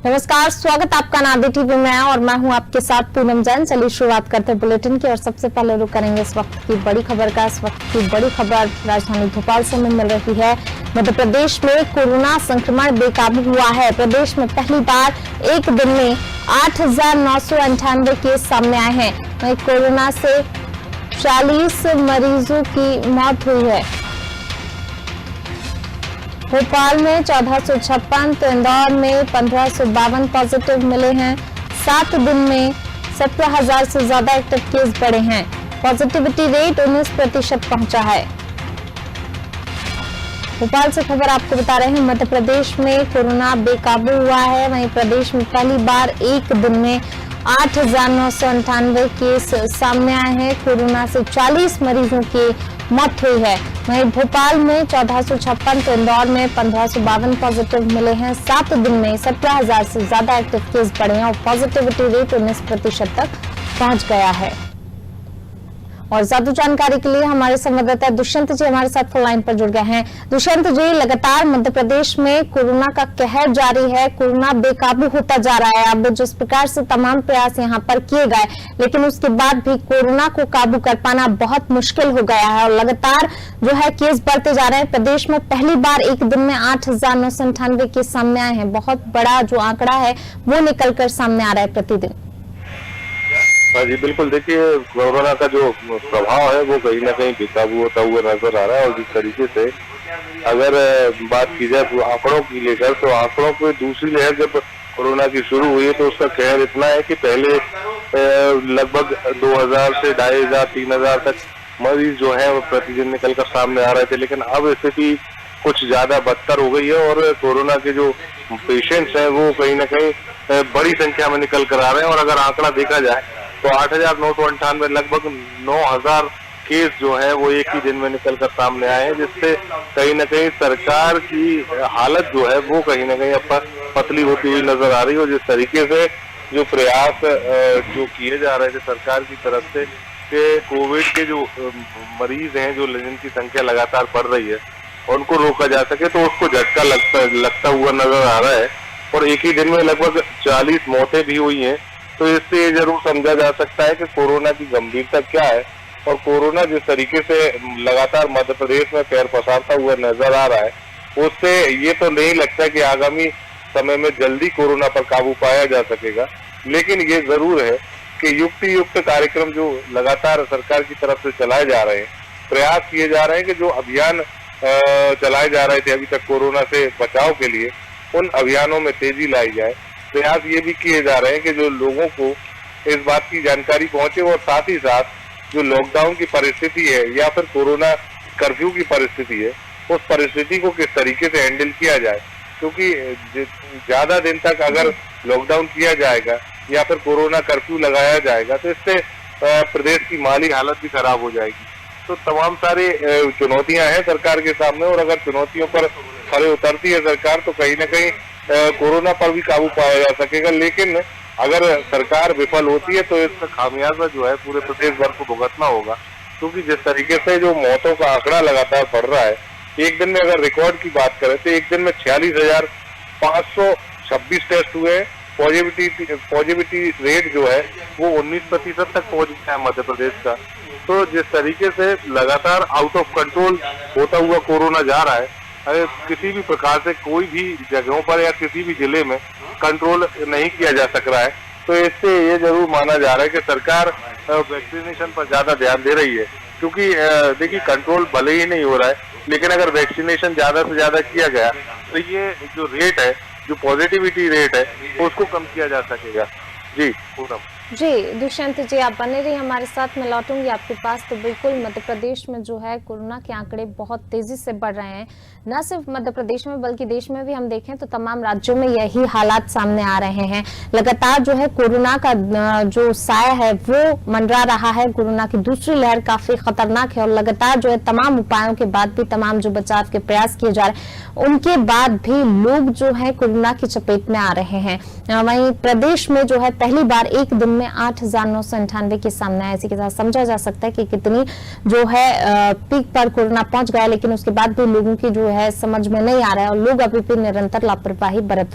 नमस्कार, स्वागत आपका नादी टीवी में और मैं हूं आपके साथ पूनम जैन। चलिए शुरुआत करते हैं बुलेटिन की और सबसे पहले रुक करेंगे इस वक्त की बड़ी खबर का। इस वक्त की बड़ी खबर राजधानी भोपाल से हमें मिल रही है। मध्य प्रदेश में कोरोना संक्रमण बेकाबू हुआ है। प्रदेश में पहली बार एक दिन में 8,998 केस सामने आए हैं। वहीं कोरोना से 40 मरीजों की मौत हुई है। भोपाल में 1456 तो इंदौर में 1552 पॉजिटिव मिले हैं। 7 दिन में 17,000 से ज्यादा एक्टिव केस बढ़े हैं। पॉजिटिविटी रेट 19% पहुंचा है। भोपाल से खबर आपको बता रहे हैं, मध्य प्रदेश में कोरोना बेकाबू हुआ है। वहीं प्रदेश में पहली बार एक दिन में 8,998 केस सामने आए हैं। कोरोना से 40 मरीजों की मौत हुई है। वहीं भोपाल में 1456 तो इंदौर में 1552 पॉजिटिव मिले हैं। 7 दिन में 17,000 से ज्यादा एक्टिव केस बढ़े हैं और पॉजिटिविटी रेट 19% तक पहुंच गया है। और ज्यादा जानकारी के लिए हमारे संवाददाता दुष्यंत जी हमारे साथ फोन लाइन पर जुड़ गए हैं। दुष्यंत जी, लगातार मध्य प्रदेश में कोरोना का कहर जारी है। कोरोना बेकाबू होता जा रहा है। अब जिस प्रकार से तमाम प्रयास यहाँ पर किए गए, लेकिन उसके बाद भी कोरोना को काबू कर पाना बहुत मुश्किल हो गया है और लगातार जो है केस बढ़ते जा रहे हैं। प्रदेश में पहली बार एक दिन में 8,998 केस सामने आए हैं। बहुत बड़ा जो आंकड़ा है वो निकलकर सामने आ रहा है प्रतिदिन। हाँ जी, बिल्कुल। देखिए, कोरोना का जो प्रभाव है वो कहीं ना कहीं बेकाबू होता हुआ नजर आ रहा है। और जिस तरीके से अगर बात की जाए तो आंकड़ों की लेकर, तो आंकड़ों पे दूसरी लहर जब कोरोना की शुरू हुई है तो उसका कहर इतना है कि पहले लगभग 2,000 से 2,500 3,000 तक मरीज जो है वो प्रतिदिन निकल कर सामने आ रहे थे। लेकिन अब स्थिति कुछ ज्यादा बदतर हो गई है और कोरोना के जो पेशेंट्स हैं वो कहीं ना कहीं बड़ी संख्या में निकल कर आ रहे हैं। और अगर आंकड़ा देखा जाए तो 8,998 लगभग 9,000 केस जो है वो एक ही दिन में निकलकर सामने आए हैं, जिससे कहीं ना कहीं सरकार की हालत जो है वो कहीं ना कहीं अब पतली होती हुई नजर आ रही है। और जिस तरीके से जो प्रयास जो किए जा रहे थे सरकार की तरफ से कि कोविड के जो मरीज हैं, जो जिनकी संख्या लगातार बढ़ रही है, उनको रोका जा सके, तो उसको झटका लगता हुआ नजर आ रहा है। और एक ही दिन में लगभग 40 मौतें भी हुई हैं। तो इससे ये जरूर समझा जा सकता है कि कोरोना की गंभीरता क्या है। और कोरोना जिस तरीके से लगातार मध्य प्रदेश में पैर पसारता हुआ नजर आ रहा है, उससे ये तो नहीं लगता कि आगामी समय में जल्दी कोरोना पर काबू पाया जा सकेगा। लेकिन ये जरूर है कि युक्त कार्यक्रम जो लगातार सरकार की तरफ से चलाए जा रहे हैं, प्रयास किए जा रहे हैं कि जो अभियान चलाए जा रहे थे अभी तक कोरोना से बचाव के लिए, उन अभियानों में तेजी लाई जाए। प्रयास ये भी किए जा रहे हैं कि जो लोगों को इस बात की जानकारी पहुंचे और साथ ही साथ जो लॉकडाउन की परिस्थिति है या फिर कोरोना कर्फ्यू की परिस्थिति है, उस परिस्थिति को किस तरीके से हैंडल किया जाए। क्योंकि ज्यादा दिन तक अगर लॉकडाउन किया जाएगा या फिर कोरोना कर्फ्यू लगाया जाएगा तो इससे प्रदेश की माली हालत भी खराब हो जाएगी। तो तमाम सारी चुनौतियां हैं सरकार के सामने और अगर चुनौतियों पर खड़े उतरती है सरकार तो कहीं ना कहीं कोरोना पर भी काबू पाया जा सकेगा। लेकिन अगर सरकार विफल होती है तो इसका खामियाजा जो है पूरे प्रदेश भर को भुगतना होगा। क्योंकि जिस तरीके से जो मौतों का आंकड़ा लगातार बढ़ रहा है, एक दिन में अगर रिकॉर्ड की बात करें तो एक दिन में 46,526 टेस्ट हुए। पॉजिटिविटी रेट जो है वो 19% तक पहुंच गया है मध्य प्रदेश का। तो जिस तरीके से लगातार आउट ऑफ कंट्रोल होता हुआ कोरोना जा रहा है, किसी भी प्रकार से कोई भी जगहों पर या किसी भी जिले में कंट्रोल नहीं किया जा सक रहा है। तो इससे ये जरूर माना जा रहा है कि सरकार वैक्सीनेशन पर ज्यादा ध्यान दे रही है। क्योंकि देखिए, कंट्रोल भले ही नहीं हो रहा है, लेकिन अगर वैक्सीनेशन ज्यादा से ज्यादा किया गया तो ये जो रेट है, जो पॉजिटिविटी रेट है, उसको कम किया जा सकेगा। जी पूनम जी, दुष्यंत जी आप बने रहिए हमारे साथ। मैं लौटूंगी आपके पास। तो बिल्कुल मध्य प्रदेश में जो है कोरोना के आंकड़े बहुत तेजी से बढ़ रहे हैं। न सिर्फ मध्य प्रदेश में बल्कि देश में भी हम देखें तो तमाम राज्यों में यही हालात सामने आ रहे हैं। लगातार जो है कोरोना का जो साया है वो मंडरा रहा है। कोरोना की दूसरी लहर काफी खतरनाक है और लगातार जो है तमाम उपायों के बाद भी, तमाम जो बचाव के प्रयास किए जा रहे हैं उनके बाद भी लोग जो है कोरोना की चपेट में आ रहे हैं। वहीं प्रदेश में जो है पहली बार एक दिन में 8,998 के सामने आए। इसी के साथ समझा जा सकता है कि कितनी जो है पीक पर कोरोना पहुंच गया, लेकिन उसके बाद भी लोगों की जो है समझ में नहीं आ रहा है और लोग अभी भी निरंतर लापरवाही बरत